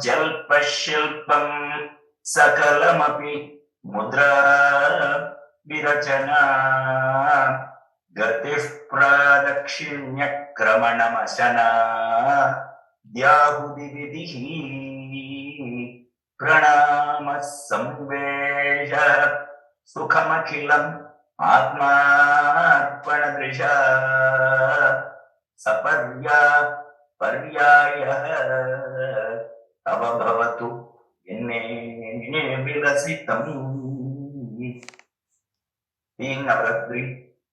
jalpashilpam sakalamapi mudra virachana gatif pradakshinya kramanamashana Yahudi vidihi pranama samveja sukhamakhilam atmarpanadrisha saparya paryaya tava bhavatu enne vilasitam. Being Navratri,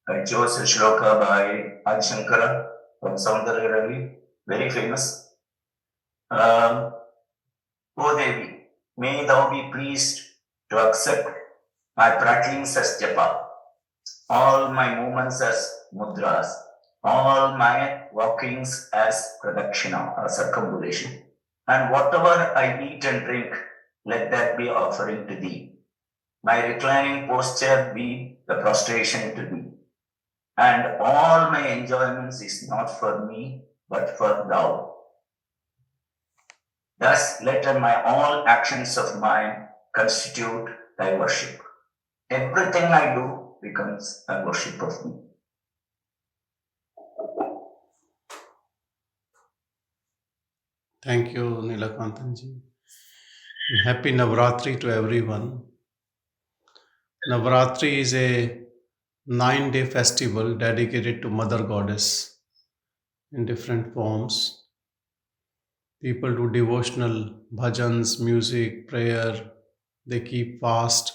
I chose a shloka by Adi Shankara from Soundarya Ravi, very famous. O Devi, may thou be pleased to accept my prattlings as japa, all my movements as mudras, all my walkings as pradakshina or circumambulation, and whatever I eat and drink, let that be offering to thee. My reclining posture be the prostration to thee, and all my enjoyments is not for me, but for thou. Thus, let my all actions of mine constitute thy worship. Everything I do becomes a worship of me. Thank you, Neelakantanji. Happy Navratri to everyone. Navratri is a 9-day festival dedicated to Mother Goddess in different forms. People do devotional bhajans, music, prayer, they keep fast.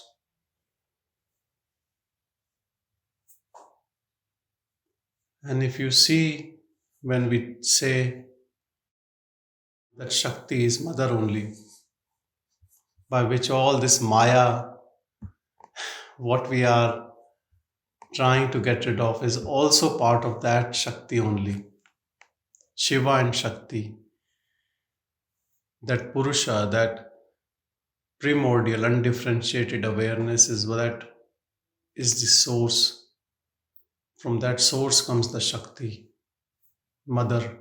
And if you see, when we say that Shakti is Mother only, by which all this Maya, what we are trying to get rid of, is also part of that Shakti only. Shiva and Shakti, that Purusha, that primordial, undifferentiated awareness is what is the source. From that source comes the Shakti, Mother,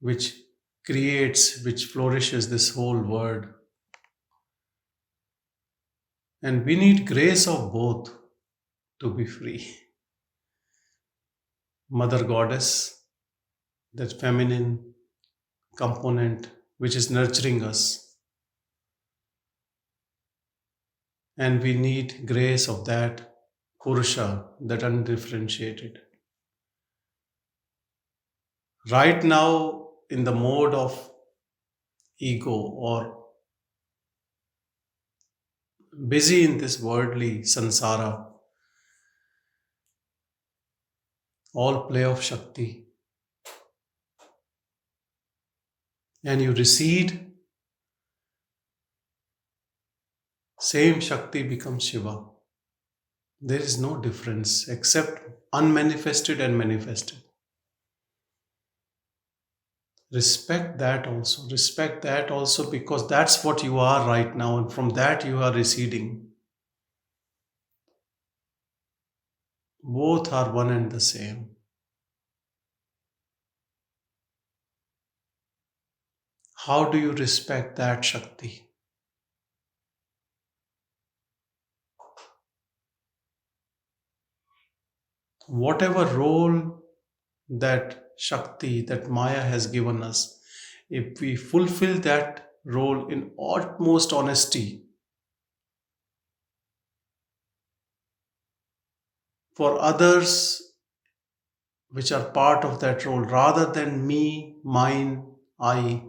which creates, which flourishes this whole world. And we need grace of both to be free. Mother Goddess, that feminine component which is nurturing us. And we need grace of that Purusha, that undifferentiated. Right now, in the mode of ego or busy in this worldly sansara, all play of Shakti, and you recede, same Shakti becomes Shiva. There is no difference except unmanifested and manifested. Respect that also. Respect that also, because that's what you are right now, and from that you are receding. Both are one and the same. How do you respect that Shakti? Whatever role that Shakti, that Maya has given us, if we fulfill that role in utmost honesty for others which are part of that role, rather than me, mine, I,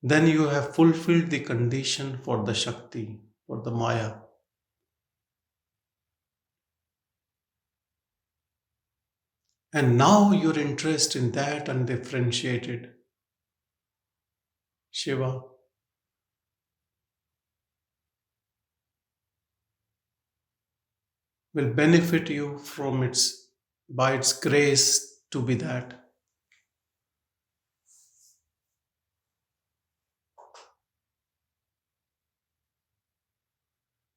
then you have fulfilled the condition for the Shakti, for the Maya. And now your interest in that undifferentiated Shiva will benefit you from its, by its grace to be that.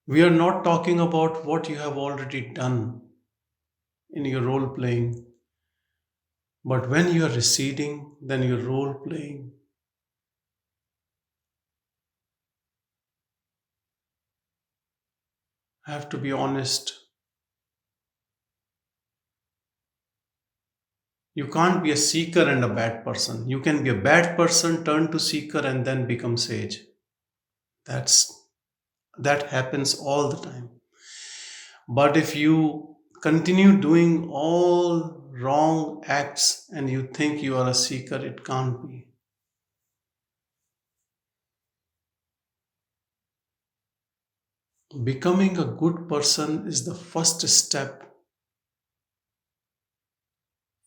We are not talking about what you have already done in your role playing. But when you are receding, then you're role playing. I have to be honest. You can't be a seeker and a bad person. You can be a bad person, turn to seeker, and then become sage. That's that happens all the time. But if you continue doing all wrong acts and you think you are a seeker, it can't be. Becoming a good person is the first step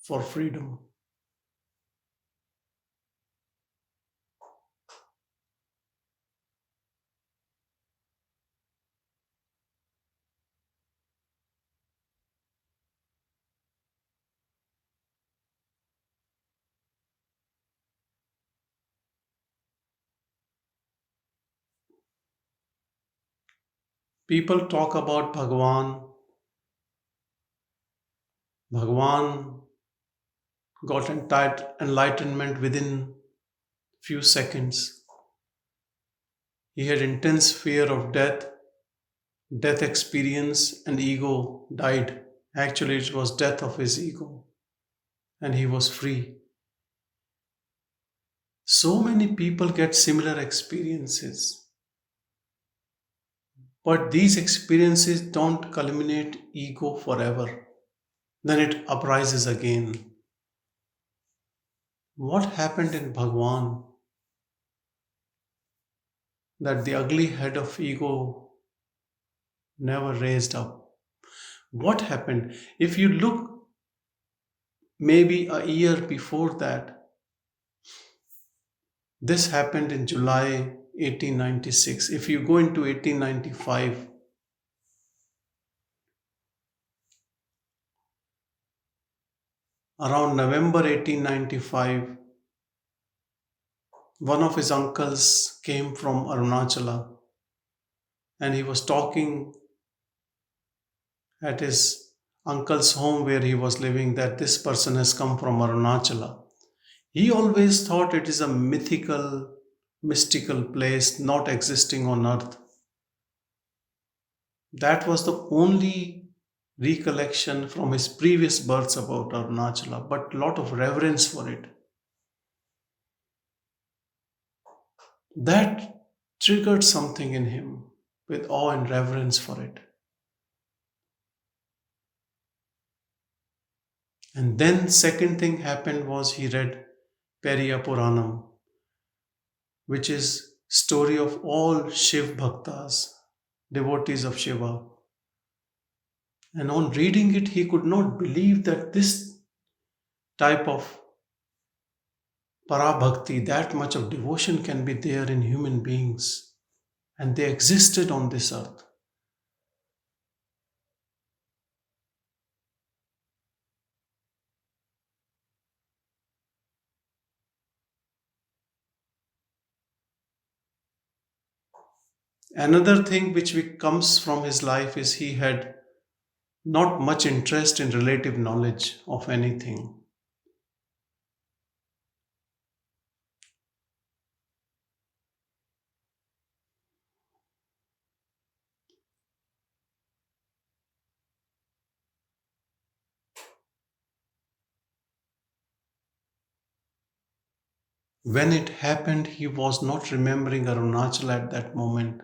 for freedom. People talk about Bhagavan. Bhagavan got enlightenment within few seconds. He had intense fear of death, death experience, and ego died. Actually, it was death of his ego, and he was free. So many people get similar experiences, but these experiences don't culminate ego forever. Then it uprises again. What happened in Bhagwan that the ugly head of ego never raised up? What happened? If you look maybe a year before that, this happened in July 1896. If you go into 1895, around November 1895, one of his uncles came from Arunachala and he was talking at his uncle's home where he was living that this person has come from Arunachala. He always thought it is a mythical, mystical place not existing on earth. That was the only recollection from his previous births about Arunachala, but a lot of reverence for it. That triggered something in him with awe and reverence for it. And then second thing happened was he read Periya Puranam, which is story of all Shiv Bhaktas, devotees of Shiva. And on reading it, he could not believe that this type of parabhakti, that much of devotion can be there in human beings. And they existed on this earth. Another thing which comes from his life is he had not much interest in relative knowledge of anything. When it happened, he was not remembering Arunachal at that moment.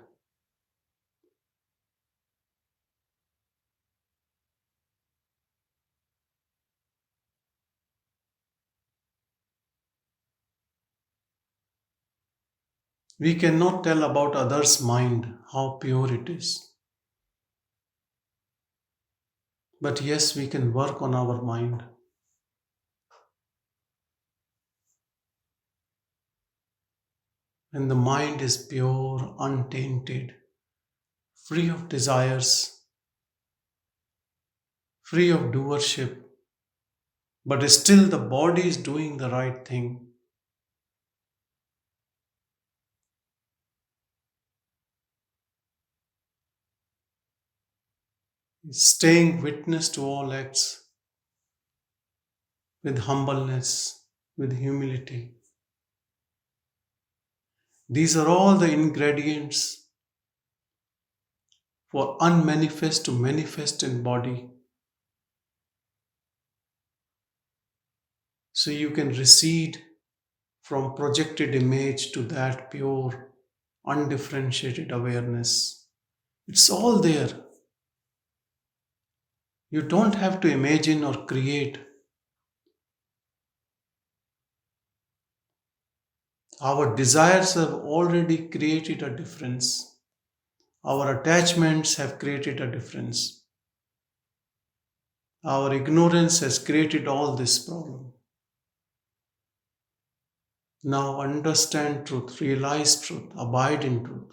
We cannot tell about others' mind how pure it is. But yes, we can work on our mind. When the mind is pure, untainted, free of desires, free of doership, but still the body is doing the right thing, is staying witness to all acts, with humbleness, with humility. These are all the ingredients for unmanifest to manifest in body. So you can recede from projected image to that pure, undifferentiated awareness. It's all there. You don't have to imagine or create. Our desires have already created a difference. Our attachments have created a difference. Our ignorance has created all this problem. Now understand truth, realize truth, abide in truth.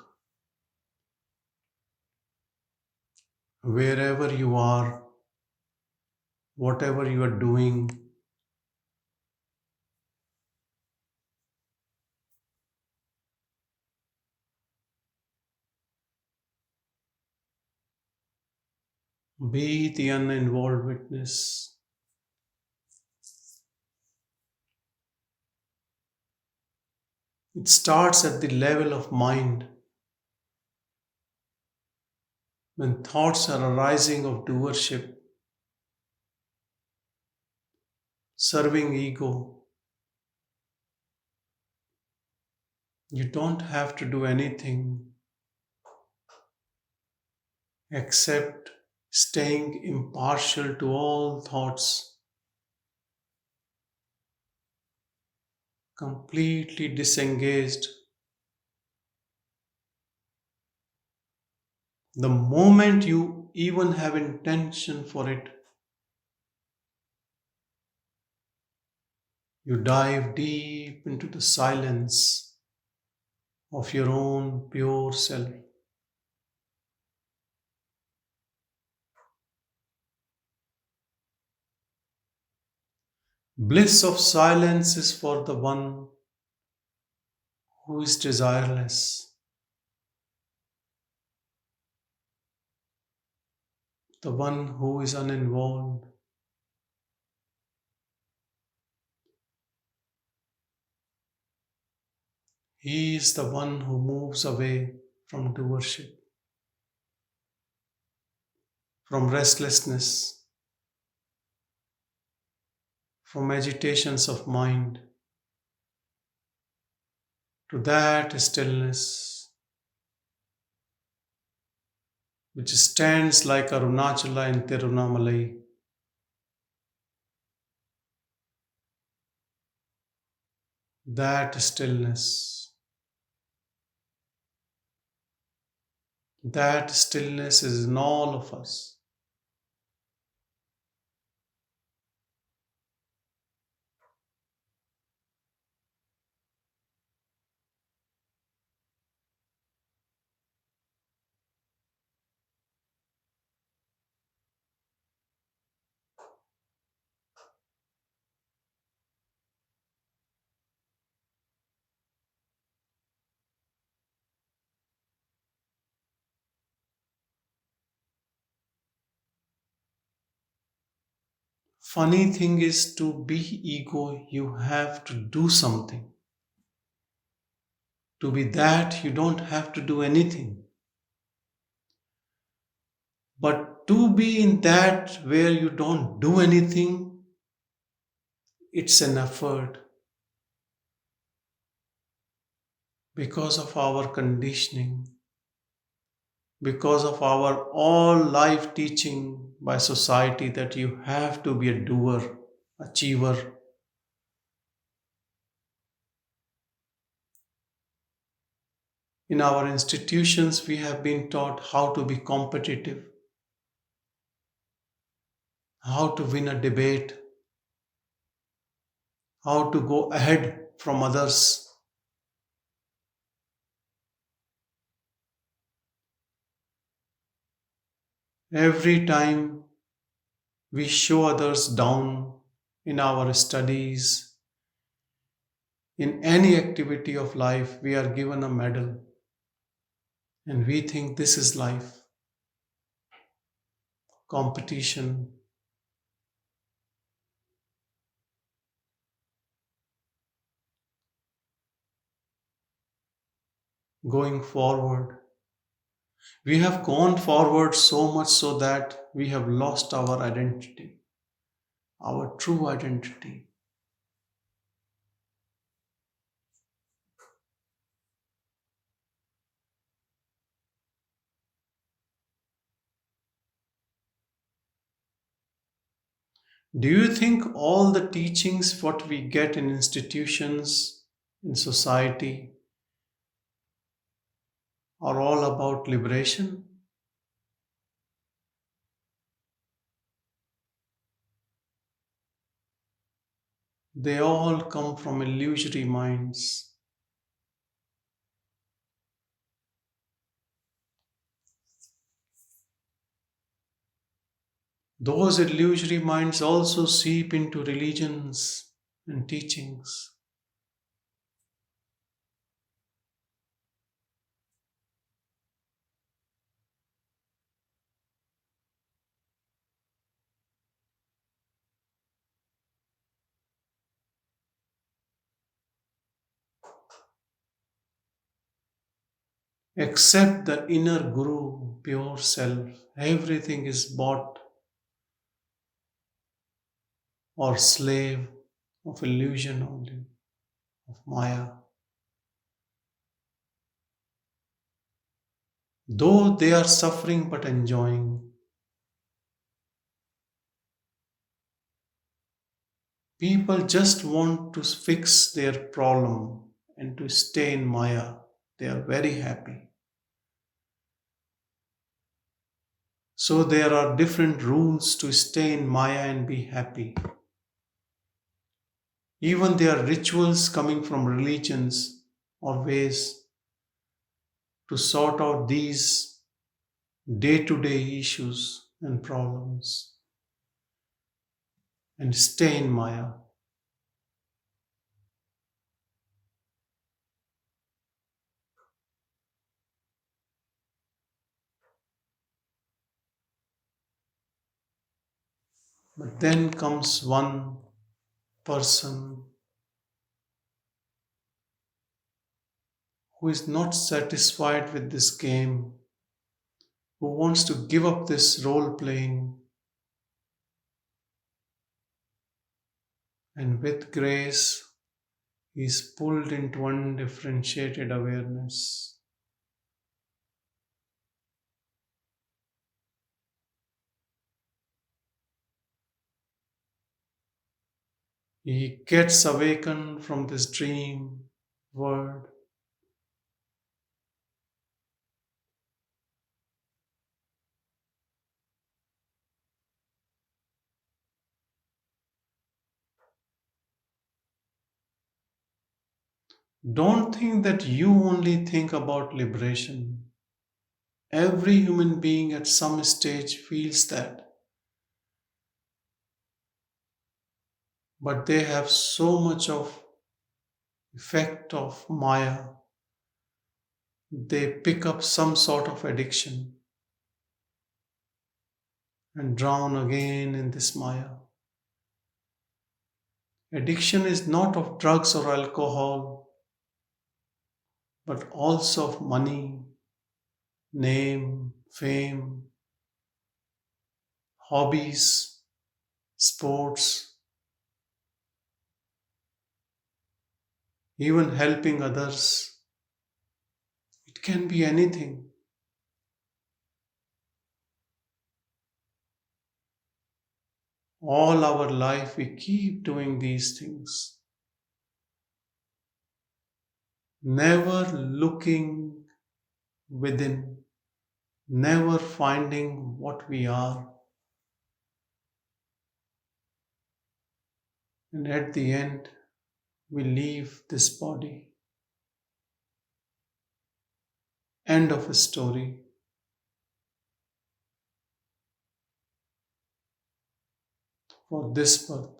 Wherever you are, whatever you are doing, be the uninvolved witness. It starts at the level of mind. When thoughts are arising of doership, serving ego, you don't have to do anything except staying impartial to all thoughts, completely disengaged. The moment you even have intention for it, you dive deep into the silence of your own pure self. Bliss of silence is for the one who is desireless, the one who is uninvolved. He is the one who moves away from doership, from restlessness, from agitations of mind, to that stillness which stands like Arunachala in Tirunamalai. That stillness. That stillness is in all of us. Funny thing is, to be ego, you have to do something. To be that, you don't have to do anything. But to be in that where you don't do anything, it's an effort because of our conditioning, because of our all life teaching by society that you have to be a doer, achiever. In our institutions, we have been taught how to be competitive, how to win a debate, how to go ahead from others. Every time we show others down in our studies, in any activity of life, we are given a medal and we think this is life. Competition, going forward. We have gone forward so much so that we have lost our identity, our true identity. Do you think all the teachings what we get in institutions, in society, are all about liberation? They all come from illusory minds. Those illusory minds also seep into religions and teachings. Except the inner guru, pure self, everything is bought or slave of illusion only, of Maya. Though they are suffering but enjoying, people just want to fix their problem and to stay in Maya. They are very happy. So there are different rules to stay in Maya and be happy. Even there are rituals coming from religions or ways to sort out these day to day issues and problems and stay in Maya. But then comes one person who is not satisfied with this game, who wants to give up this role playing, and with grace he is pulled into undifferentiated awareness. He gets awakened from this dream world. Don't think that you only think about liberation. Every human being at some stage feels that, but they have so much of effect of Maya. They pick up some sort of addiction and drown again in this Maya. Addiction is not of drugs or alcohol, but also of money, name, fame, hobbies, sports, even helping others. It can be anything. All our life we keep doing these things, never looking within, never finding what we are. And at the end, we leave this body. End of a story. For this birth.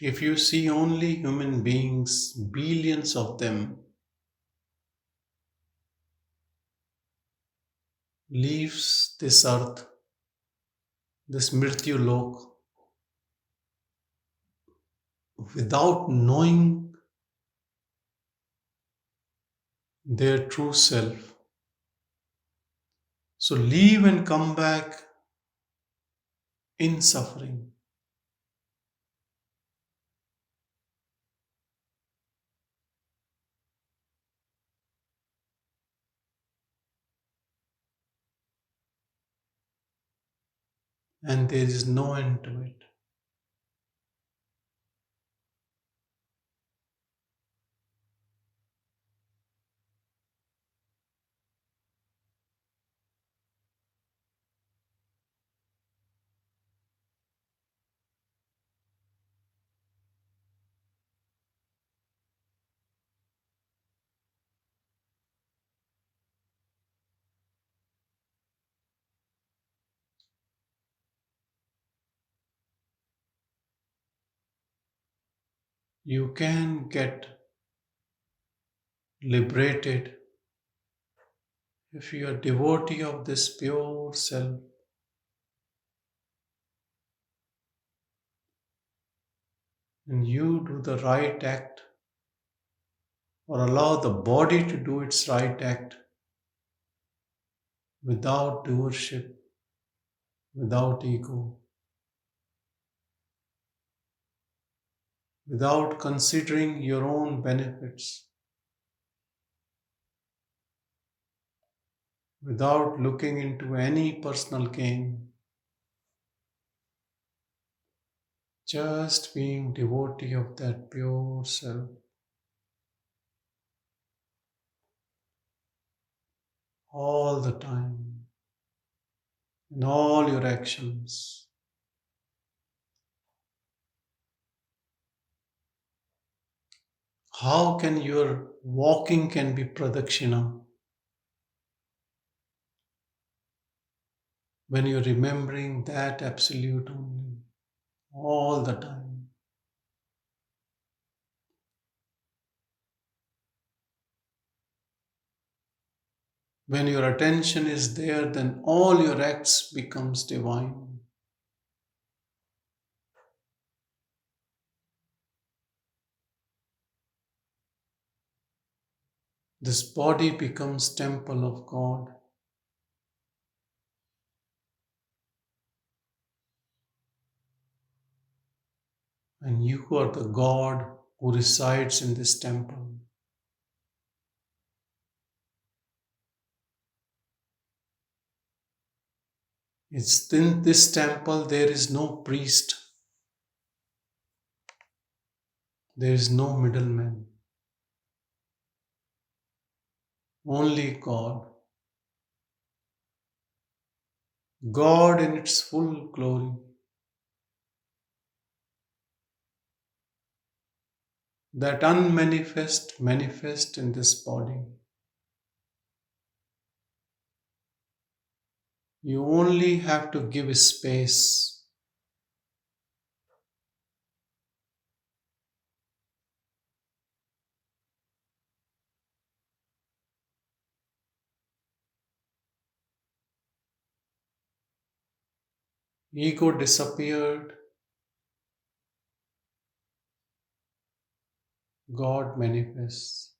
If you see only human beings, billions of them, leaves this earth, this Mrityu Lok, without knowing their true self. So leave and come back in suffering. And there is no end to it. You can get liberated if you are devotee of this pure self and you do the right act or allow the body to do its right act without doership, without ego, without considering your own benefits, without looking into any personal gain, just being devotee of that pure self all the time in all your actions. How can your walking can be pradakshina when you're remembering that absolute only all the time? When your attention is there, then all your acts becomes divine. This body becomes temple of God, and you are the God who resides in this temple. It's in this temple there is no priest, there is no middleman, only God. God in its full glory. That unmanifest manifest in this body. You only have to give space. Ego disappeared, God manifests,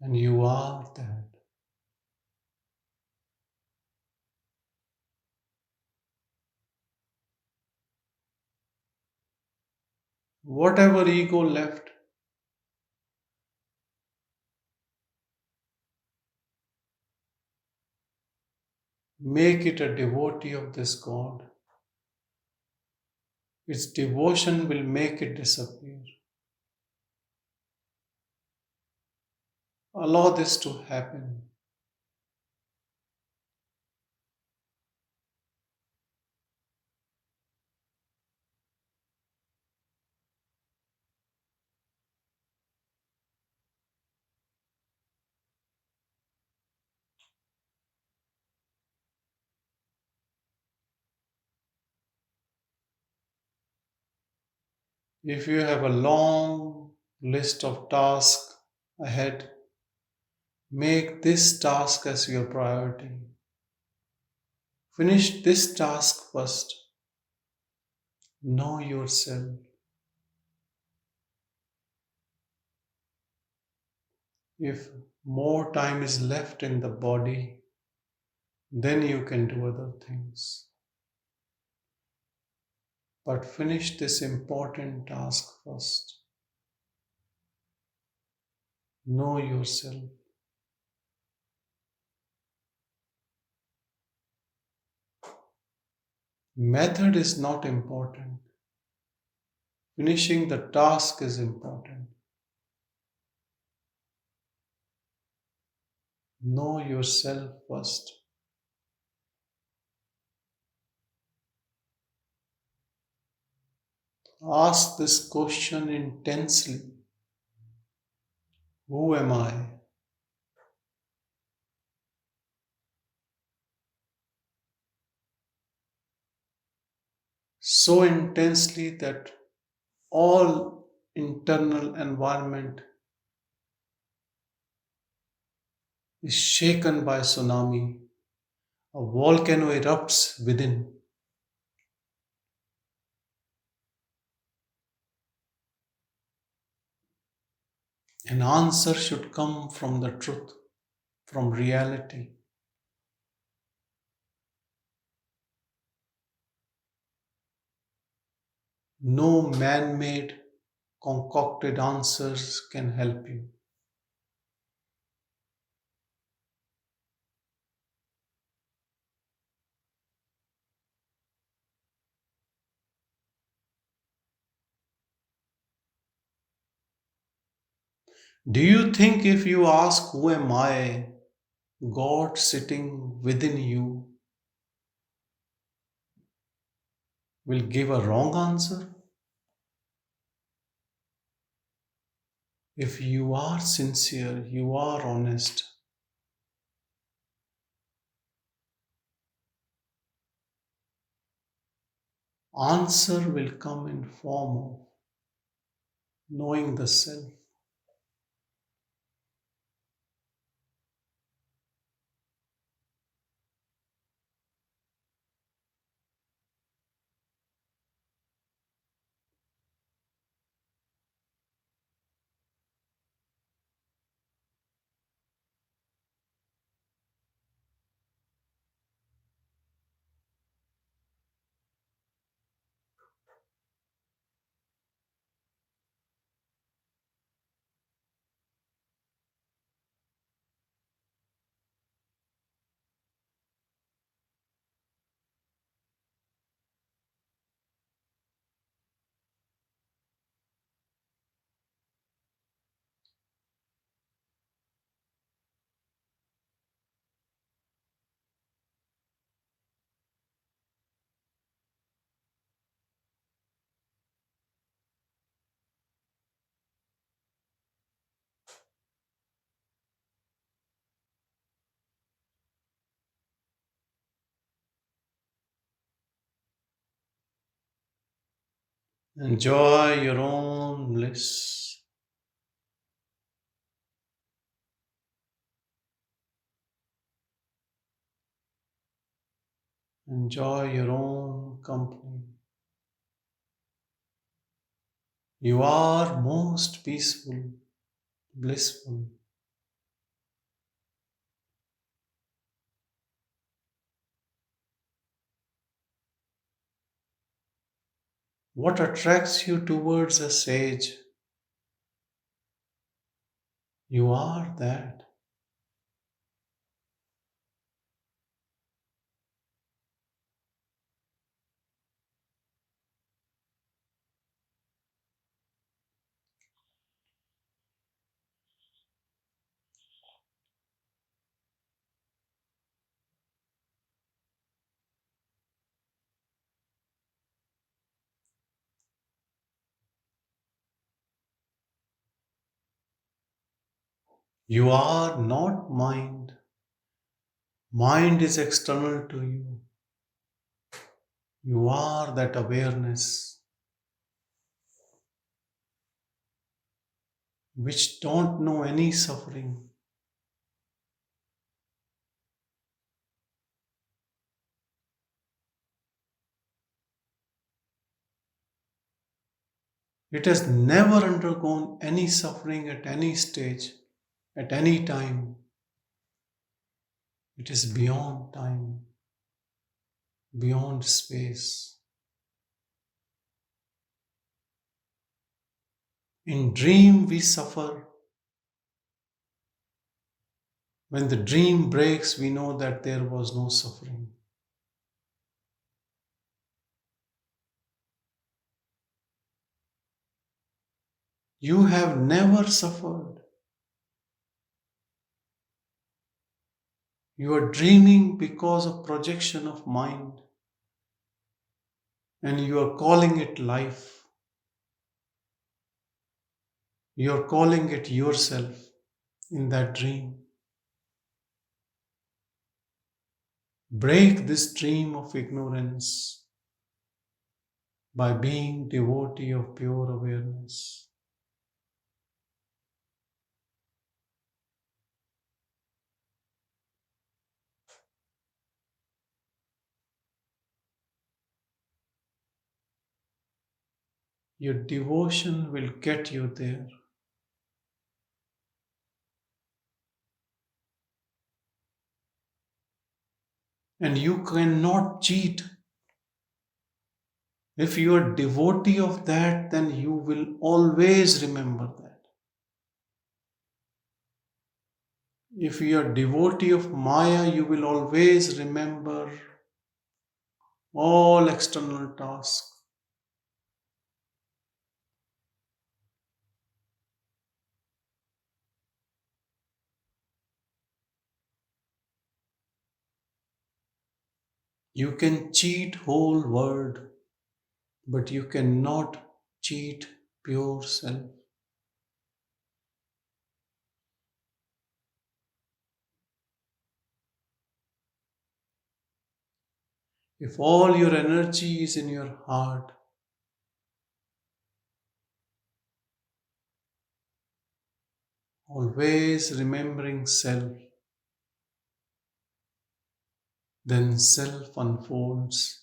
and you are that. Whatever ego left, make it a devotee of this God. Its devotion will make it disappear. Allow this to happen. If you have a long list of tasks ahead, make this task as your priority. Finish this task first. Know yourself. If more time is left in the body, then you can do other things. But finish this important task first. Know yourself. Method is not important. Finishing the task is important. Know yourself first. Ask this question intensely. Who am I? So intensely that all internal environment is shaken by a tsunami. A volcano erupts within. An answer should come from the truth, from reality. No man made, concocted answers can help you. Do you think if you ask, who am I, God sitting within you will give a wrong answer? If you are sincere, you are honest, answer will come in form of knowing the self. Enjoy your own bliss. Enjoy your own company. You are most peaceful, blissful. What attracts you towards a sage? You are that. You are not mind. Mind is external to you. You are that awareness. which don't know any suffering. It has never undergone any suffering at any stage, at any time. It is beyond time, beyond space. In dream we suffer. When the dream breaks, we know that there was no suffering. You have never suffered. You are dreaming because of projection of mind, and you are calling it life. You are calling it yourself in that dream. Break this dream of ignorance by being devotee of pure awareness. Your devotion will get you there. And you cannot cheat. If you are devotee of that, then you will always remember that. If you are devotee of Maya, you will always remember all external tasks. You can cheat whole world, but you cannot cheat pure self. If all your energy is in your heart, always remembering self, then self unfolds.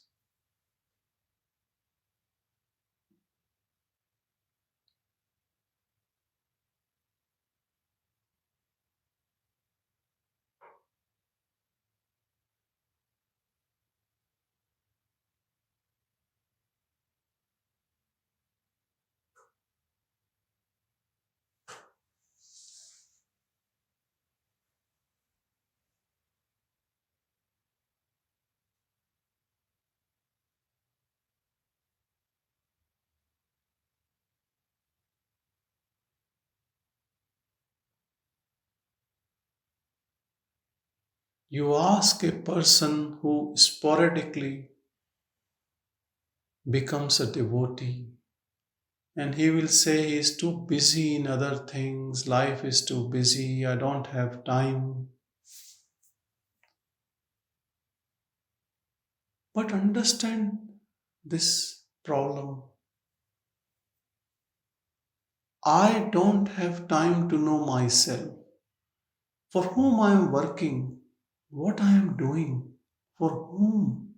You ask a person who sporadically becomes a devotee, and he will say he is too busy in other things, life is too busy, I don't have time. But understand this problem. I don't have time to know myself, for whom I am working, what I am doing, for whom,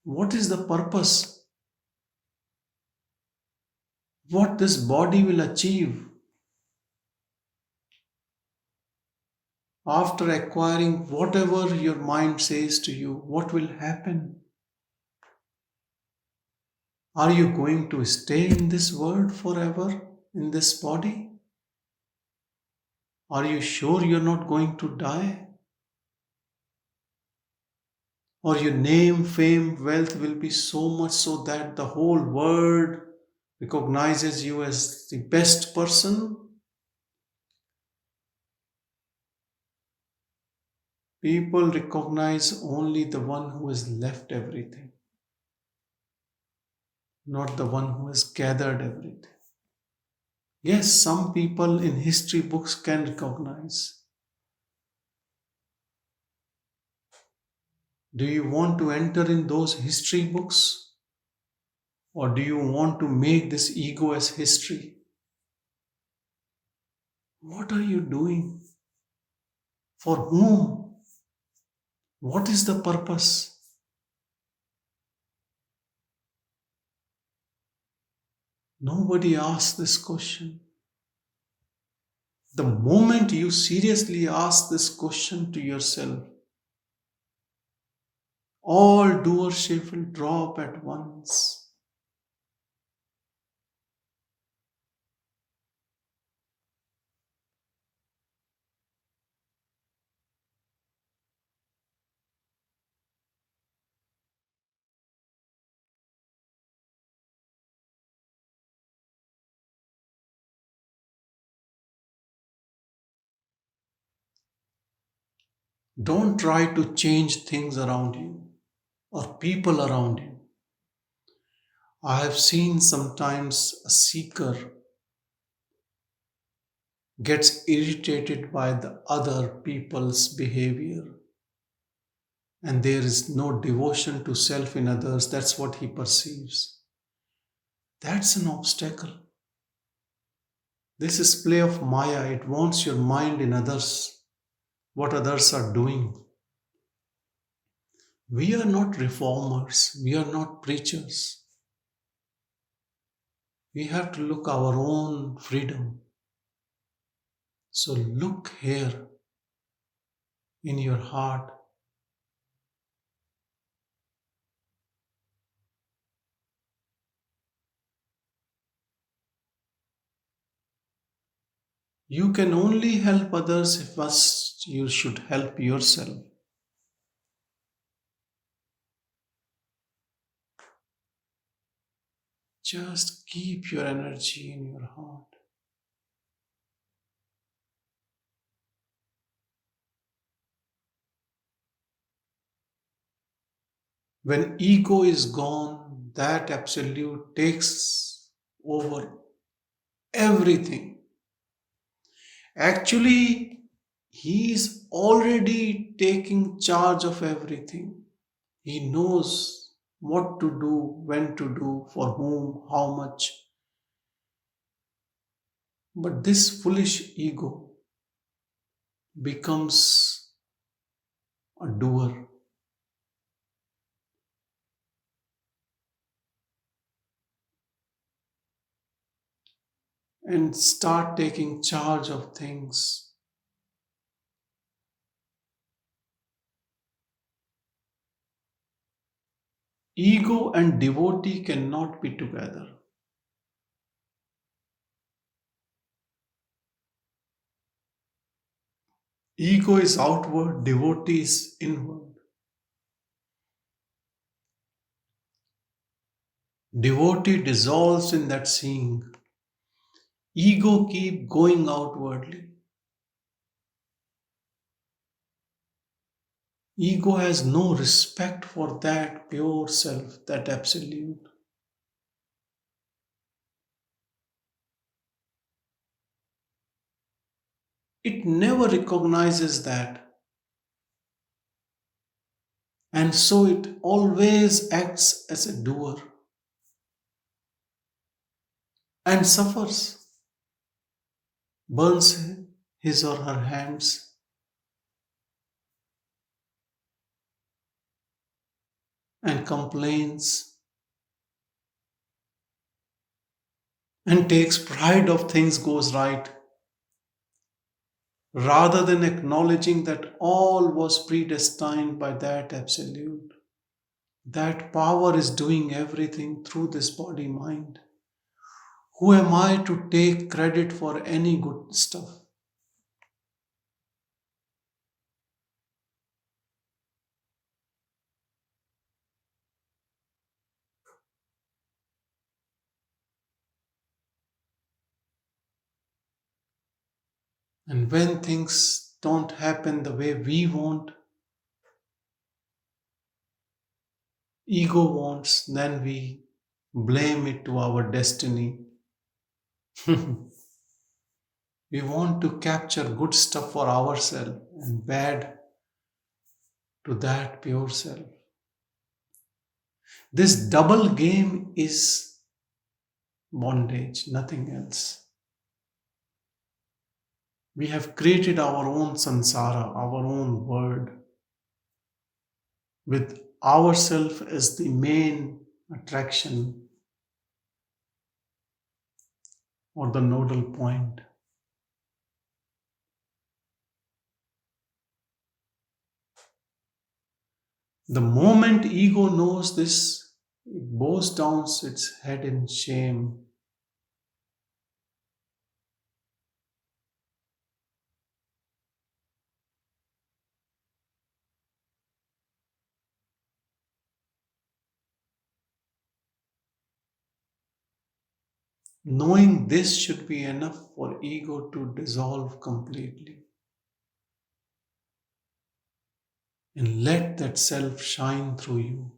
what is the purpose, what this body will achieve. After acquiring whatever your mind says to you, what will happen? Are you going to stay in this world forever, in this body? Are you sure you're not going to die? Or your name, fame, wealth will be so much so that the whole world recognizes you as the best person? People recognize only the one who has left everything, not the one who has gathered everything. Yes, some people in history books can recognize. Do you want to enter in those history books? Or do you want to make this ego as history? What are you doing? For whom? What is the purpose? Nobody asks this question. The moment you seriously ask this question to yourself, all doership will drop at once. Don't try to change things around you or people around you. I have seen sometimes a seeker gets irritated by the other people's behavior and there is no devotion to self in others. That's what he perceives. That's an obstacle. This is play of Maya. It wants your mind in others, what others are doing. We are not reformers. We are not preachers. We have to look our own freedom. So look here in your heart. You can only help others if first you should help yourself. Just keep your energy in your heart. When ego is gone, that absolute takes over everything. Actually, he is already taking charge of everything. He knows what to do, when to do, for whom, how much. But this foolish ego becomes a doer and start taking charge of things. Ego and devotee cannot be together. Ego is outward, devotee is inward. Devotee dissolves in that seeing. Ego keep going outwardly. Ego has no respect for that pure self, that absolute. It never recognizes that. And so it always acts as a doer and suffers, burns his or her hands, and complains and takes pride of things goes right rather than acknowledging that all was predestined by that absolute. That power is doing everything through this body mind. Who am I to take credit for any good stuff? And when things don't happen the way we want, ego wants, then we blame it to our destiny. We want to capture good stuff for ourselves and bad to that pure self. This double game is bondage, nothing else. We have created our own samsara, our own world, with ourself as the main attraction or the nodal point. The moment ego knows this, it bows down its head in shame. Knowing this should be enough for ego to dissolve completely. And let that self shine through you.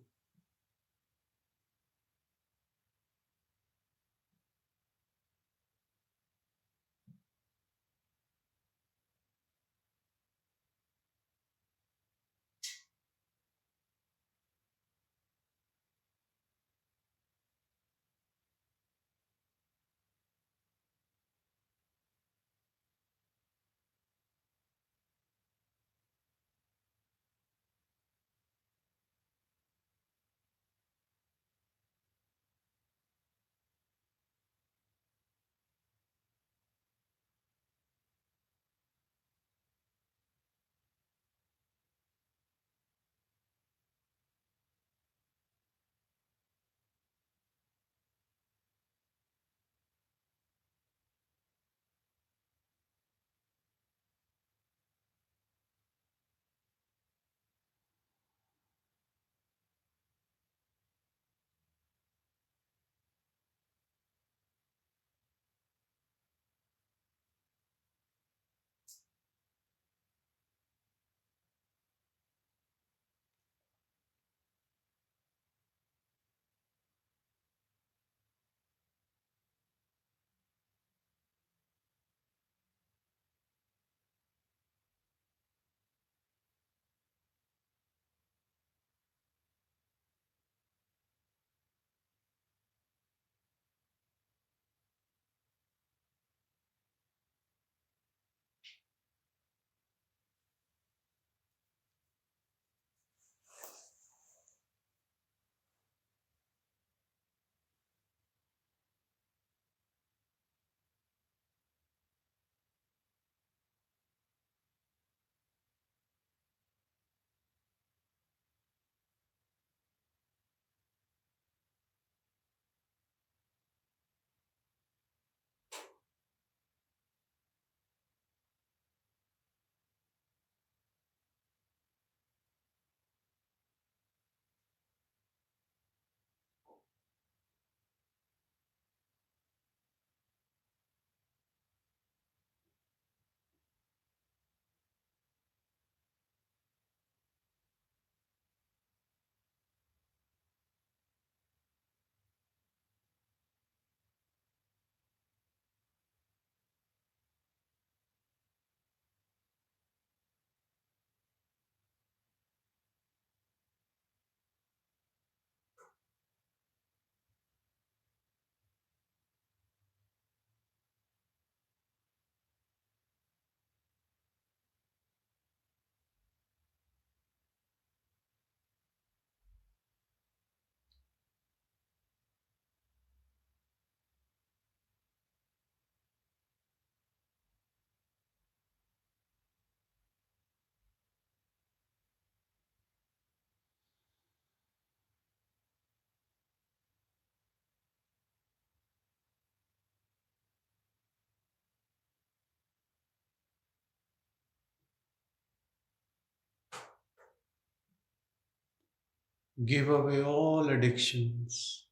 Give away all addictions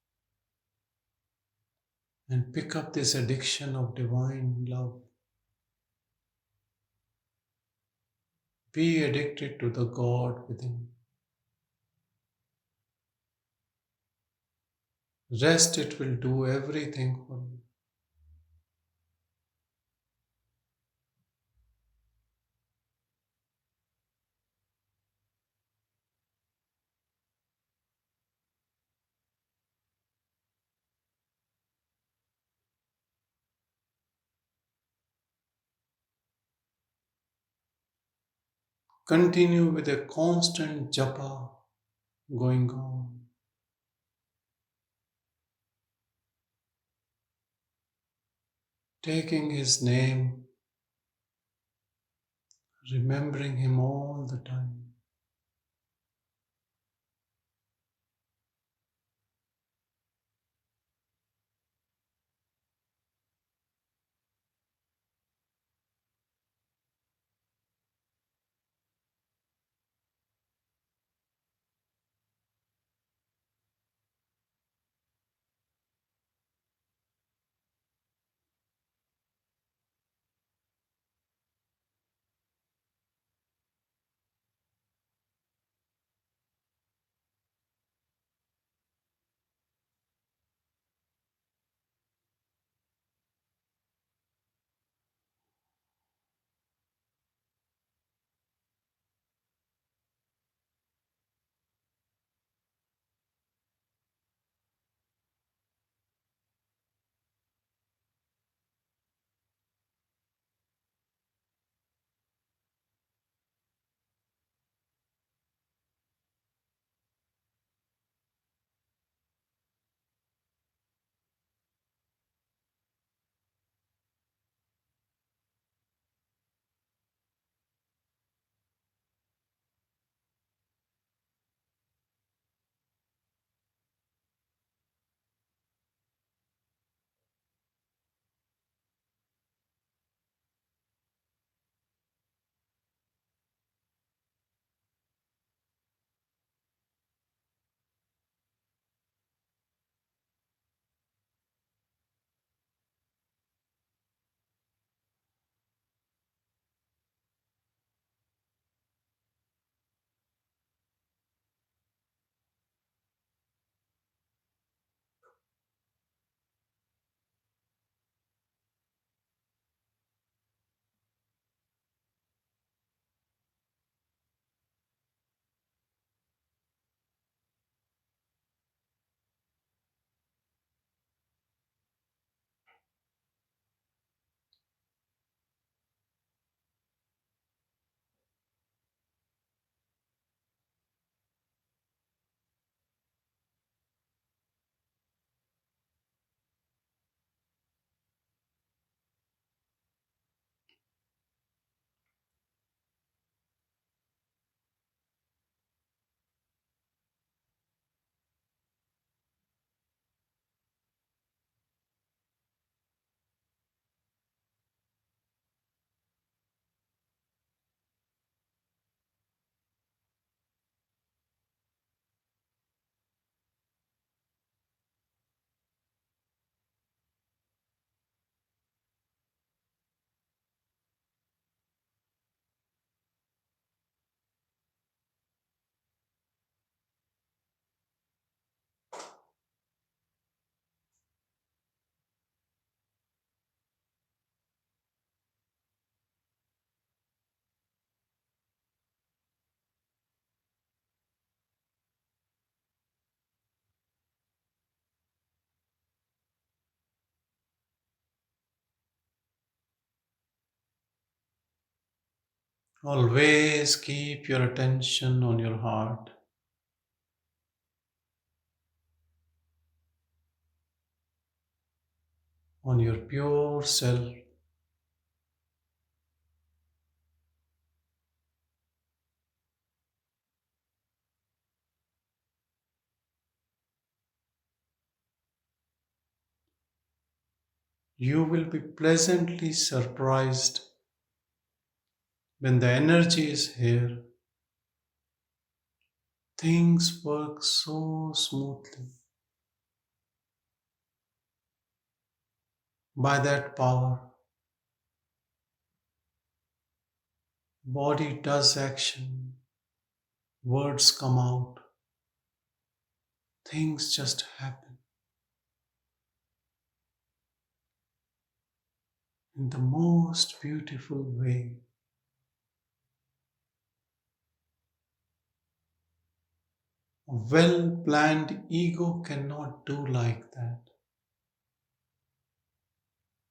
and pick up this addiction of divine love. Be addicted to the God within. Rest, it will do everything for you. Continue with a constant japa going on. Taking his name, remembering him all the time. Always keep your attention on your heart, on your pure self. You will be pleasantly surprised when the energy is here. Things work so smoothly. By that power, body does action, words come out, things just happen in the most beautiful way. A well planned ego cannot do like that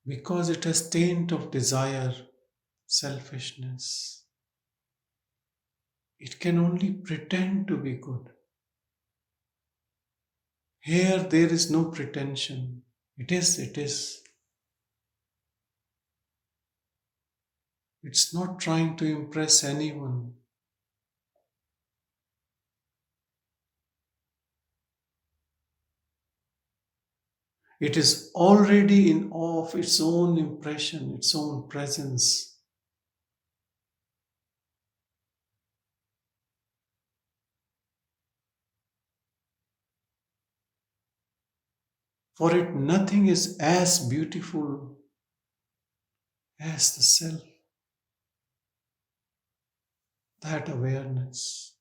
because it has taint of desire, selfishness. It can only pretend to be good. Here there is no pretension. It is, it is. It's not trying to impress anyone. It is already in awe of its own impression, its own presence. For it, nothing is as beautiful as the self, that awareness.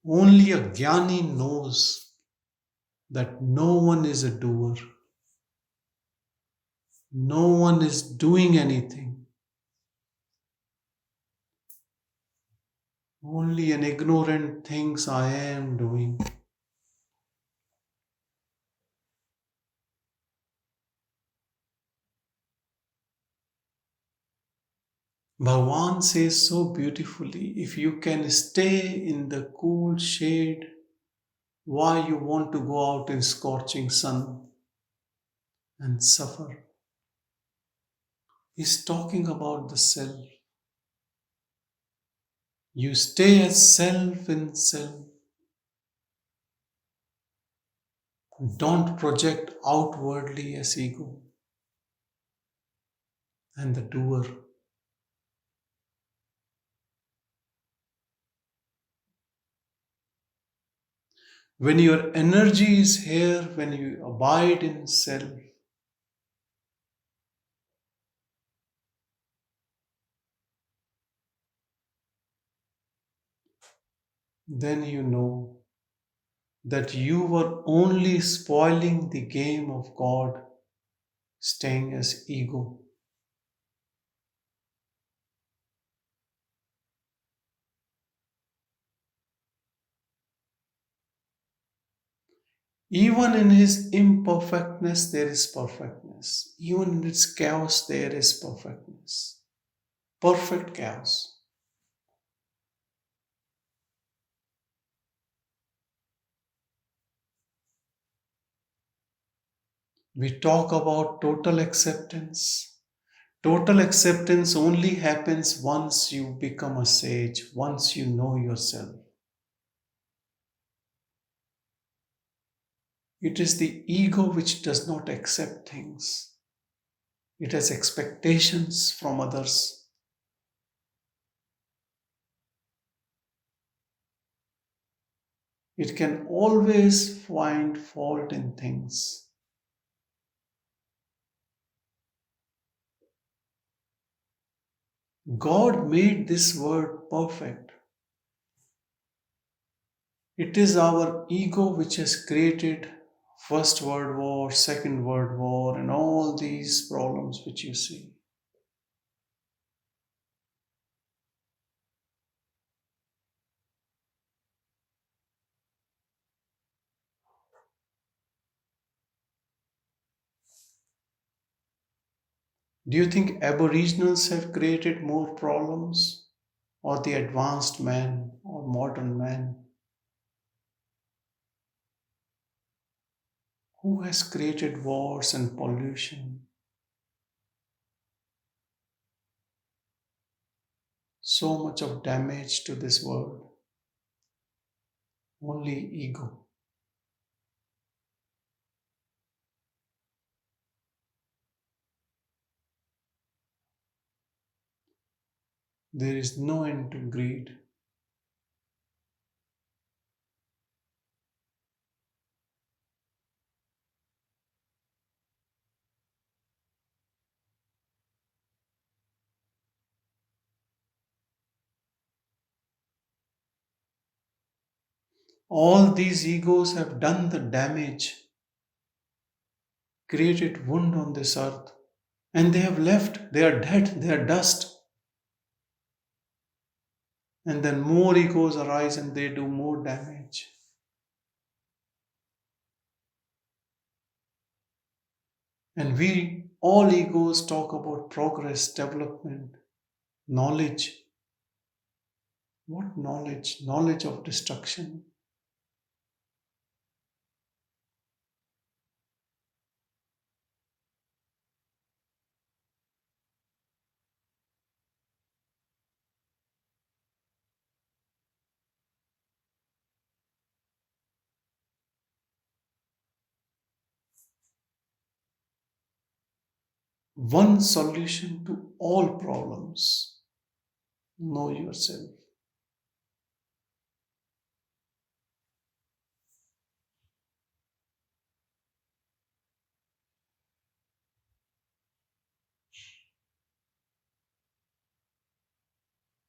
Only a jnani knows that no one is a doer, no one is doing anything. Only an ignorant thinks I am doing. Bhagavan says so beautifully, if you can stay in the cool shade, why you want to go out in scorching sun and suffer? He's talking about the self. You stay as self in self. Don't project outwardly as ego and the doer. When your energy is here, when you abide in self, then you know that you were only spoiling the game of God, staying as ego. Even in his imperfectness, there is perfectness. Even in its chaos, there is perfectness. Perfect chaos. We talk about total acceptance. Total acceptance only happens once you become a sage, once you know yourself. It is the ego which does not accept things. It has expectations from others. It can always find fault in things. God made this world perfect. It is our ego which has created First World War, Second World War, and all these problems which you see. Do you think Aboriginals have created more problems, or the advanced man or modern man? Who has created wars and pollution? So much of damage to this world. Only ego. There is no end to greed. All these egos have done the damage, created wound on this earth, and they have left. They are dead, they are dust. And then more egos arise and they do more damage. And we, all egos, talk about progress, development, knowledge. What knowledge? Knowledge of destruction. One solution to all problems. Know yourself.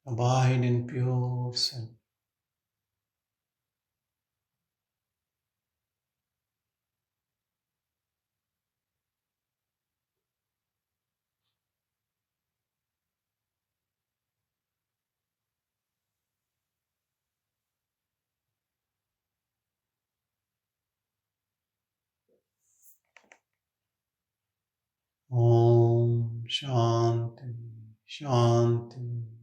Abide in pure self. Om Shanti, Shanti,